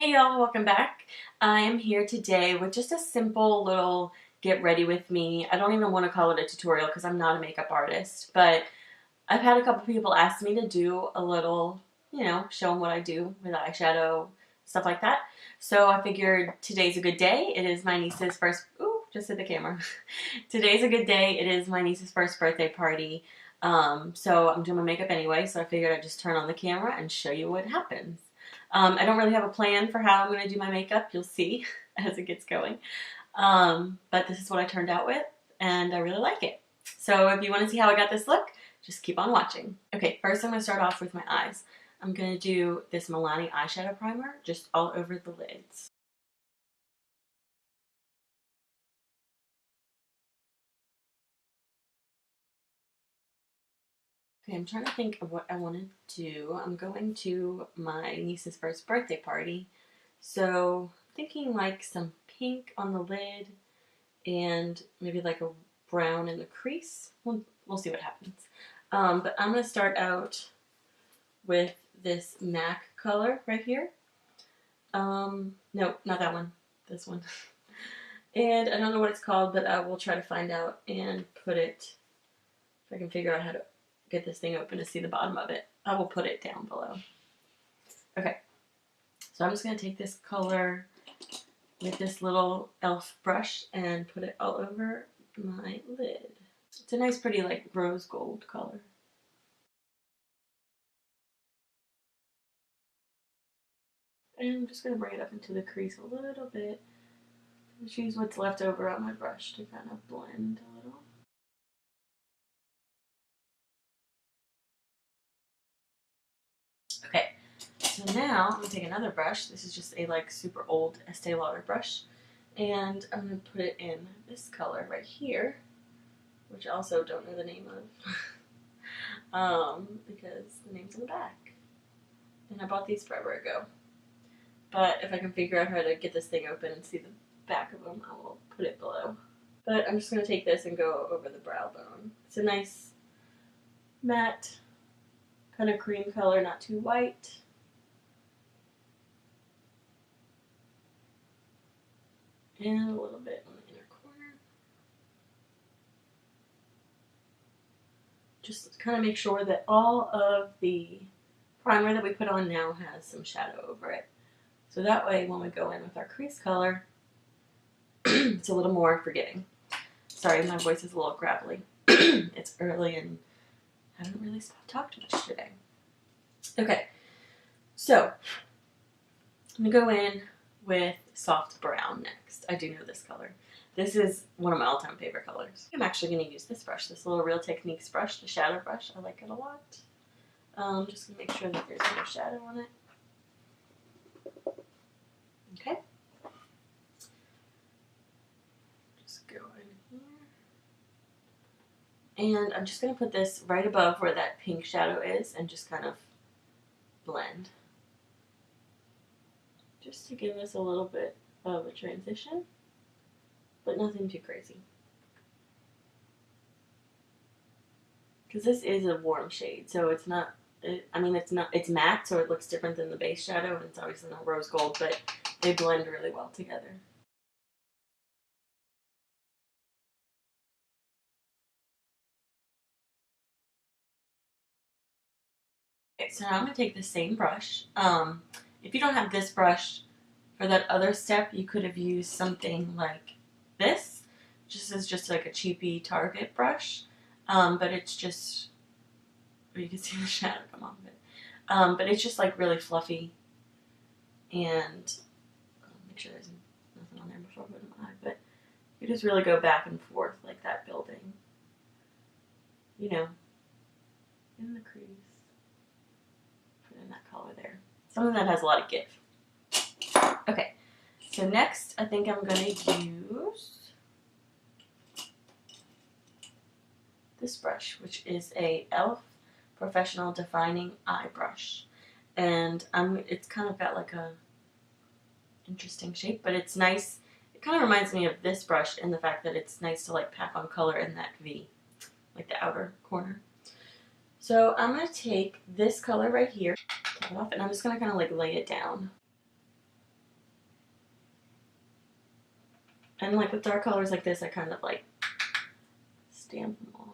Hey y'all, welcome back. I am here today with just a simple little get ready with me. I don't even want to call it a tutorial because I'm not a makeup artist, but I've had a couple people ask me to do a little, show them what I do with eyeshadow, stuff like that. So I figured today's a good day. It is my niece's first, ooh, just hit the camera. Today's a good day. It is my niece's first birthday party. So I'm doing my makeup anyway, so I figured I'd just turn on the camera and show you what happens. I don't really have a plan for how I'm going to do my makeup. You'll see as it gets going. But this is what I turned out with, and I really like it. So if you want to see how I got this look, just keep on watching. Okay, first I'm going to start off with my eyes. I'm going to do this Milani eyeshadow primer just all over the lids. Okay, I'm trying to think of what I want to do. I'm going to my niece's first birthday party. So thinking like some pink on the lid and maybe like a brown in the crease. We'll see what happens. But I'm going to start out with this MAC color right here. No, not that one. This one. And I don't know what it's called, but I will try to find out and put it, if I can figure out how to get this thing open to see the bottom of it. I will put it down below. Okay, so I'm just going to take this color with this little e.l.f. brush and put it all over my lid. It's a nice pretty like rose gold color. And I'm just going to bring it up into the crease a little bit. Just use what's left over on my brush to kind of blend a little. Okay, so now I'm going to take another brush. This is just a like super old Estee Lauder brush. And I'm going to put it in this color right here, which I also don't know the name of because the name's in the back. And I bought these forever ago. But if I can figure out how to get this thing open and see the back of them, I will put it below. But I'm just going to take this and go over the brow bone. It's a nice matte kind of cream color, not too white. And a little bit on the inner corner. Just kind of make sure that all of the primer that we put on now has some shadow over it. So that way when we go in with our crease color, it's a little more forgiving. Sorry, my voice is a little gravelly. It's early and I haven't really talked much today. Okay, so I'm going to go in with soft brown next. I do know this color. This is one of my all-time favorite colors. I'm actually going to use this brush, this little Real Techniques brush, the shadow brush. I like it a lot. Just going to make sure that there's no shadow on it. Okay. Just go in here. And I'm just going to put this right above where that pink shadow is and just kind of blend. Just to give us a little bit of a transition, but nothing too crazy. Because this is a warm shade, so it's not, it's matte, so it looks different than the base shadow, and it's obviously not rose gold, but they blend really well together. Okay, so now I'm going to take the same brush. If you don't have this brush, for that other step, you could have used something like this, just like a cheapy Target brush, but it's just, you can see the shadow come off of it. But it's just like really fluffy, and make sure there's nothing on there before I put it in my eye, but you just really go back and forth like that building, in the crease, put in that color there. Something that has a lot of give. Okay, so next I think I'm going to use this brush, which is a e.l.f. Professional Defining Eye Brush. And it's kind of got like a interesting shape, but it's nice. It kind of reminds me of this brush in the fact that it's nice to like pack on color in that V, like the outer corner. So I'm going to take this color right here, and I'm just going to kind of like lay it down. And like with dark colors like this, I kind of like stamp them on.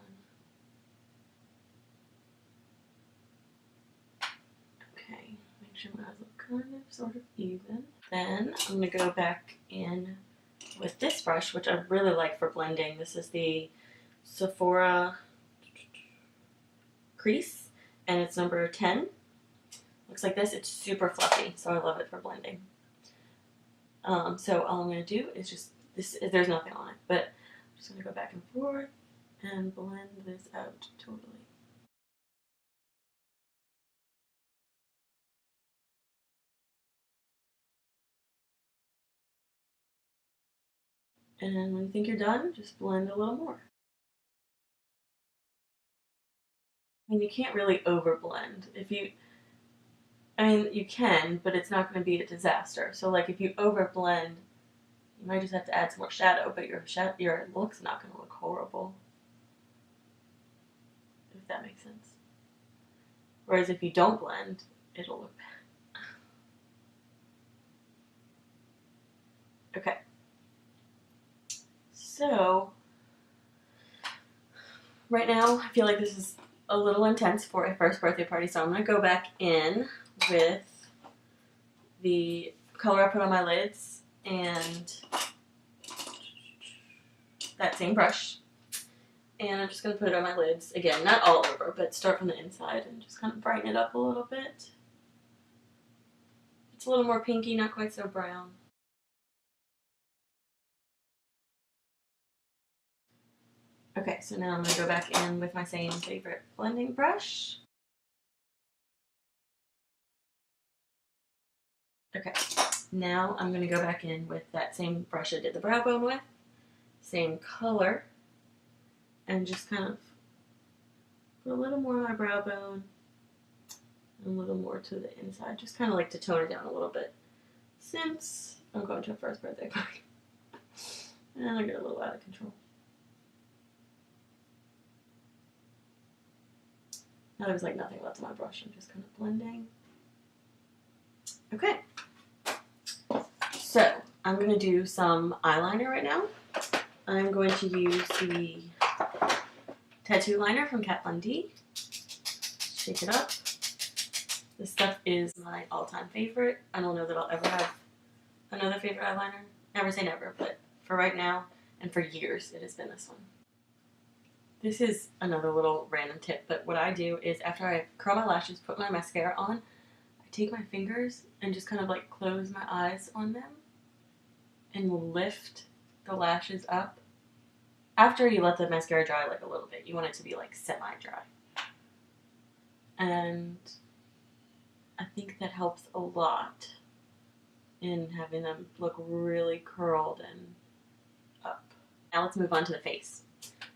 Okay, make sure my eyes look kind of sort of even. Then I'm going to go back in with this brush, which I really like for blending. This is the Sephora Crease, and it's number 10. Looks like this. It's super fluffy, so I love it for blending. So all I'm going to do is just, there's nothing on it, but I'm just going to go back and forth and blend this out totally. And when you think you're done, just blend a little more. I mean, you can't really overblend. I mean, you can, but it's not going to be a disaster. So, like, if you overblend, you might just have to add some more shadow, but your look's not going to look horrible. If that makes sense. Whereas if you don't blend, it'll look bad. Okay. So, right now, I feel like this is a little intense for a first birthday party, so I'm going to go back in with the color I put on my lids and that same brush. And I'm just going to put it on my lids. Again, not all over, but start from the inside and just kind of brighten it up a little bit. It's a little more pinky, not quite so brown. Okay, so now I'm going to go back in with my same favorite blending brush. Okay, now I'm going to go back in with that same brush I did the brow bone with, same color, and just kind of put a little more on my brow bone and a little more to the inside, just kind of like to tone it down a little bit since I'm going to a first birthday party. And I get a little out of control. Now there's like nothing left on my brush, I'm just kind of blending. Okay, so I'm going to do some eyeliner right now. I'm going to use the Tattoo Liner from Kat Von D. Shake it up. This stuff is my all-time favorite. I don't know that I'll ever have another favorite eyeliner. Never say never, but for right now and for years, it has been this one. This is another little random tip, but what I do is after I curl my lashes, put my mascara on, I take my fingers and just kind of like close my eyes on them and lift the lashes up. After you let the mascara dry like a little bit, you want it to be like semi-dry. And I think that helps a lot in having them look really curled and up. Now let's move on to the face.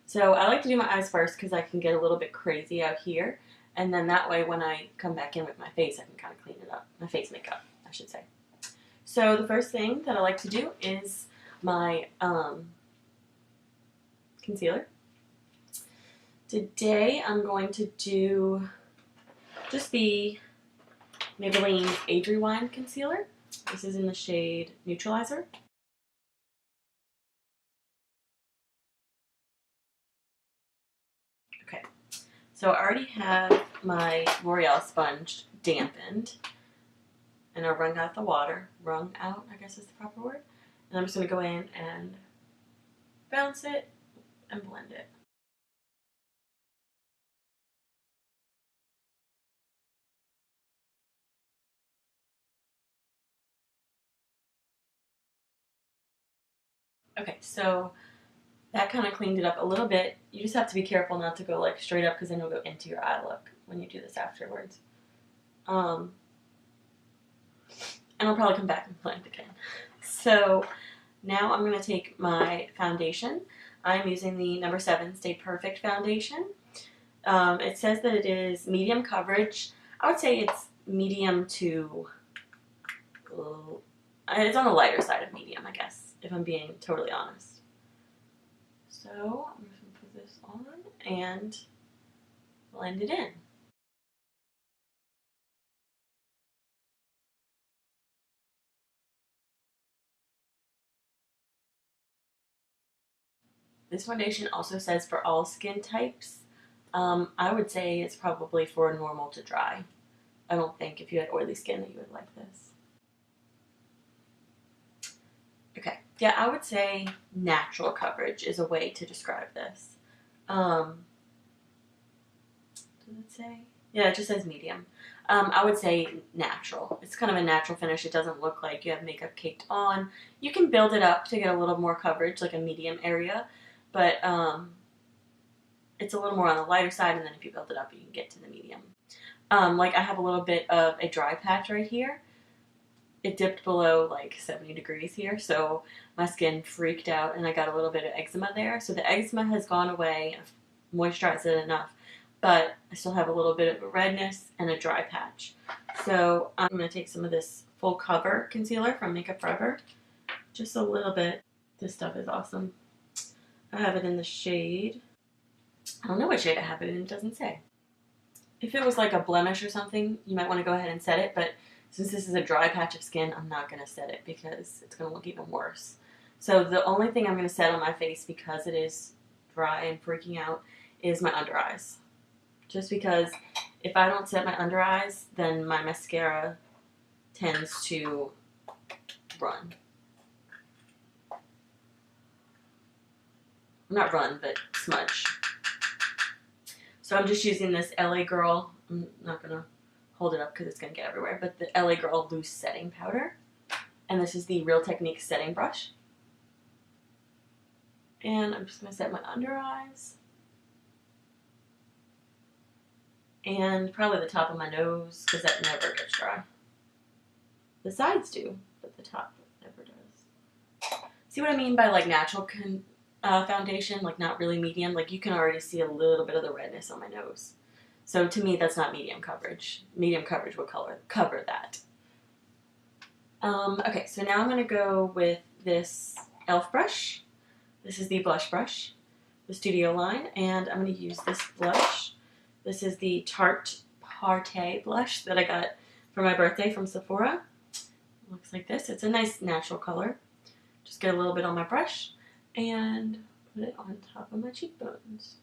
So I like to do my eyes first because I can get a little bit crazy out here. And then that way when I come back in with my face, I can kind of clean it up. My face makeup, I should say. So the first thing that I like to do is my concealer. Today I'm going to do just the Maybelline Adri-Wine Concealer. This is in the shade Neutralizer. Okay, so I already have my L'Oreal sponge dampened and I wrung out the water. Wrung out, I guess is the proper word. And I'm just going to go in and bounce it and blend it. Okay, so that kind of cleaned it up a little bit. You just have to be careful not to go like straight up because then you'll go into your eye look when you do this afterwards. And I'll probably come back and blend again. So now I'm going to take my foundation. I'm using the number 7 Stay Perfect foundation. It says that it is medium coverage. I would say it's medium to, it's on the lighter side of medium, I guess, if I'm being totally honest. So I'm just going to put this on and blend it in. This foundation also says for all skin types. I would say it's probably for normal to dry. I don't think if you had oily skin that you would like this. Okay, yeah, I would say natural coverage is a way to describe this. Um, does it say? Yeah, it just says medium. I would say natural. It's kind of a natural finish. It doesn't look like you have makeup caked on. You can build it up to get a little more coverage, like a medium area, but it's a little more on the lighter side, and then if you build it up, you can get to the medium. Like I have a little bit of a dry patch right here. It dipped below like 70 degrees here, so my skin freaked out and I got a little bit of eczema there. So the eczema has gone away. I've moisturized it enough, but I still have a little bit of a redness and a dry patch. So I'm going to take some of this Full Cover Concealer from Makeup Forever. Just a little bit. This stuff is awesome. I have it in the shade. I don't know what shade I have it in. It doesn't say. If it was like a blemish or something, you might want to go ahead and set it, but since this is a dry patch of skin, I'm not going to set it because it's going to look even worse. So the only thing I'm going to set on my face because it is dry and freaking out is my under eyes. Just because if I don't set my under eyes, then my mascara tends to run. Not run, but smudge. So I'm just using this LA Girl. I'm not going to hold it up because it's going to get everywhere, but the LA Girl Loose Setting Powder. And this is the Real Techniques setting brush. And I'm just going to set my under eyes. And probably the top of my nose, because that never gets dry. The sides do, but the top never does. See what I mean by like natural foundation, like not really medium? Like you can already see a little bit of the redness on my nose. So to me, that's not medium coverage. Medium coverage would cover that. Okay, so now I'm going to go with this e.l.f. brush. This is the blush brush, the Studio line, and I'm going to use this blush. This is the Tarte Partey blush that I got for my birthday from Sephora. It looks like this. It's a nice natural color. Just get a little bit on my brush and put it on top of my cheekbones.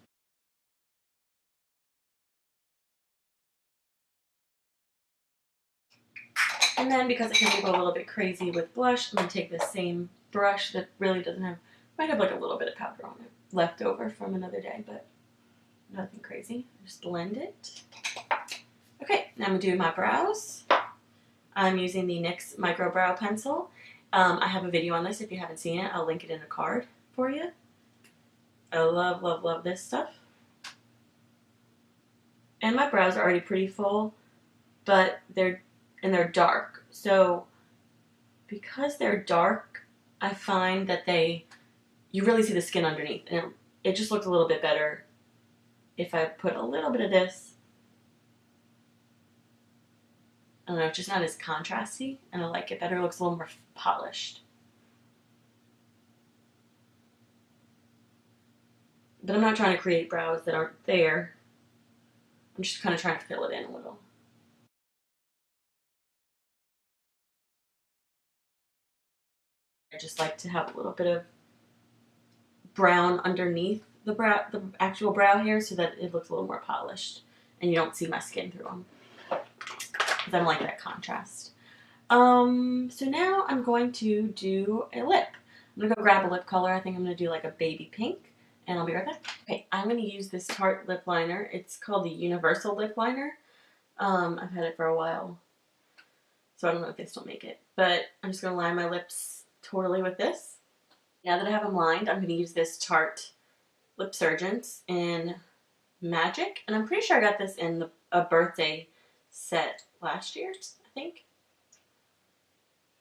And then because I can go a little bit crazy with blush, I'm going to take this same brush that really doesn't have, might have like a little bit of powder on it left over from another day, but nothing crazy. Just blend it. Okay, now I'm going to do my brows. I'm using the NYX Micro Brow Pencil. I have a video on this if you haven't seen it. I'll link it in a card for you. I love, love, love this stuff. And my brows are already pretty full, but they're dark. So because they're dark, I find that you really see the skin underneath, and it just looks a little bit better if I put a little bit of this. I don't know, it's just not as contrasty, and I like it better. It looks a little more polished. But I'm not trying to create brows that aren't there. I'm just kind of trying to fill it in a little. I just like to have a little bit of brown underneath the actual brow hair, so that it looks a little more polished and you don't see my skin through them. Because I don't like that contrast. So now I'm going to do a lip. I'm going to go grab a lip color. I think I'm going to do like a baby pink, and I'll be right back. Okay, I'm going to use this Tarte lip liner. It's called the Universal Lip Liner. I've had it for a while, so I don't know if they still make it. But I'm just going to line my lips totally with this. Now that I have them lined, I'm going to use this Tarte Lip Surgence in Magic. And I'm pretty sure I got this in a birthday set last year, I think.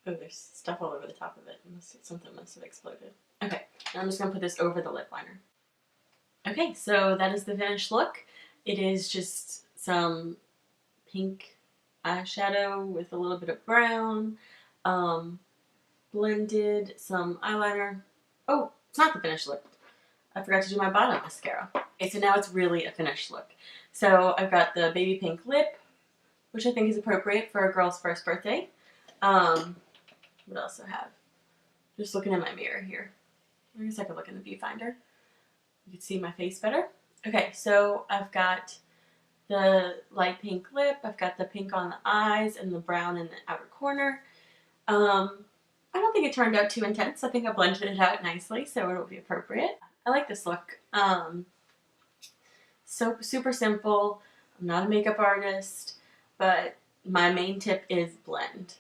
Oh, there's stuff all over the top of it. Something must have exploded. Okay, now I'm just going to put this over the lip liner. Okay, so that is the finished look. It is just some pink eyeshadow with a little bit of brown, blended some eyeliner. Oh, it's not the finished look. I forgot to do my bottom mascara. Okay, so now it's really a finished look. So I've got the baby pink lip, which I think is appropriate for a girl's first birthday. What else do I have? Just looking in my mirror here. I guess I could look in the viewfinder. you can see my face better. Okay, so I've got the light pink lip, I've got the pink on the eyes and the brown in the outer corner. I don't think it turned out too intense. I think I blended it out nicely, so it'll be appropriate. I like this look. So super simple. I'm not a makeup artist, but my main tip is blend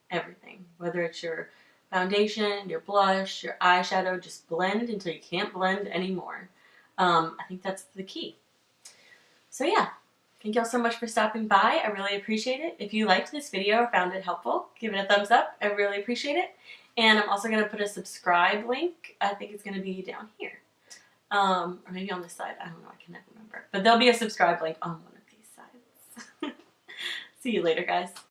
everything. Whether it's your foundation, your blush, your eyeshadow, just blend until you can't blend anymore. I think that's the key. So yeah, thank you all so much for stopping by. I really appreciate it. If you liked this video or found it helpful, give it a thumbs up. I really appreciate it. And I'm also going to put a subscribe link. I think it's going to be down here. Or maybe on this side. I don't know. I can never remember. But there'll be a subscribe link on one of these sides. See you later, guys.